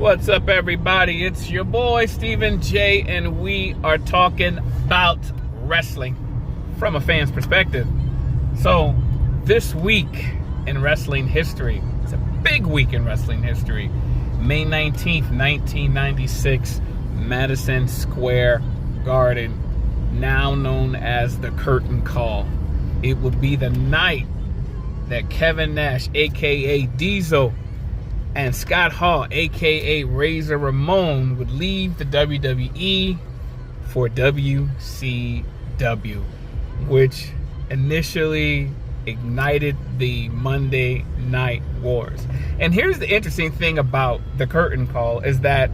What's up, everybody? It's your boy Stephen J, and we are talking about wrestling from a fan's perspective. So this week in wrestling history, it's a big week in wrestling history. May 19th, 1996, Madison Square Garden, now known as the Curtain Call. It would be the night that Kevin Nash, aka Diesel, and Scott Hall, aka Razor Ramon, would leave the WWE for WCW, which initially ignited the Monday Night Wars. And here's the interesting thing about the Curtain Call is that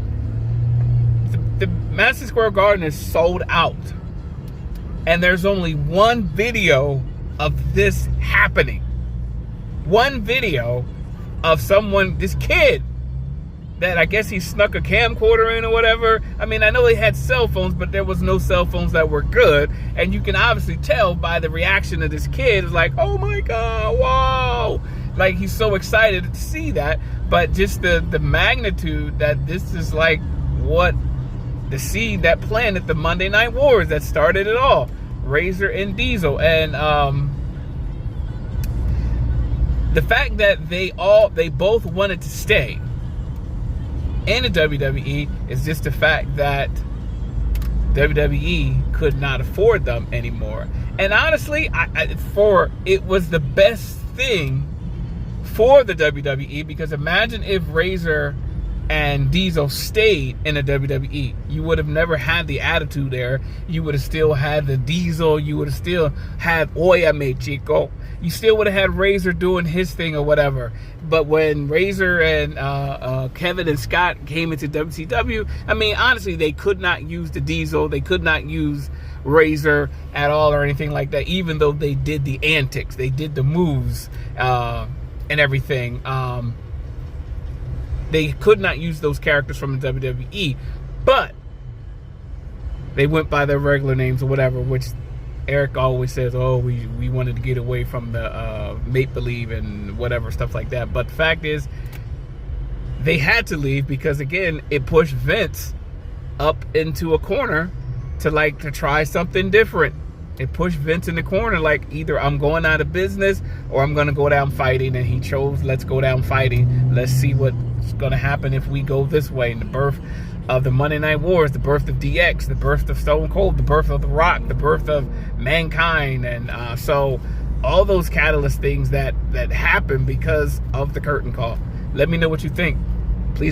the Madison Square Garden is sold out. And there's only one video of this happening. One video of someone, this kid, that I guess he snuck a camcorder in or whatever. I mean, I know they had cell phones, but there was no cell phones that were good. And you can obviously tell by the reaction of this kid. It's like, oh my God, wow. Like, he's so excited to see that. But just the magnitude that this is like what the seed that planted the Monday Night Wars that started it all. Razor and Diesel. And the fact that they both wanted to stay in the WWE is just the fact that WWE could not afford them anymore. And honestly, it was the best thing for the WWE, because imagine if Razor and Diesel stayed in the WWE. You would have never had the attitude there. You would have still had the Diesel. You would have still had Oyame Chico. You still would have had Razor doing his thing or whatever. But when Razor and Kevin and Scott came into WCW, I mean, honestly, they could not use the Diesel. They could not use Razor at all or anything like that, even though they did the antics. They did the moves and everything. They could not use those characters from the WWE, but they went by their regular names or whatever, which Eric always says, oh, we wanted to get away from the make-believe and whatever, stuff like that. But the fact is, they had to leave because, again, it pushed Vince up into a corner to try something different. It pushed Vince in the corner, like, either I'm going out of business or I'm going to go down fighting. And he chose, let's go down fighting. Let's see what's going to happen if we go this way. And the birth of the Monday Night Wars, the birth of DX, the birth of Stone Cold, the birth of The Rock, the birth of Mankind. And so all those catalyst things that happened because of the Curtain Call. Let me know what you think.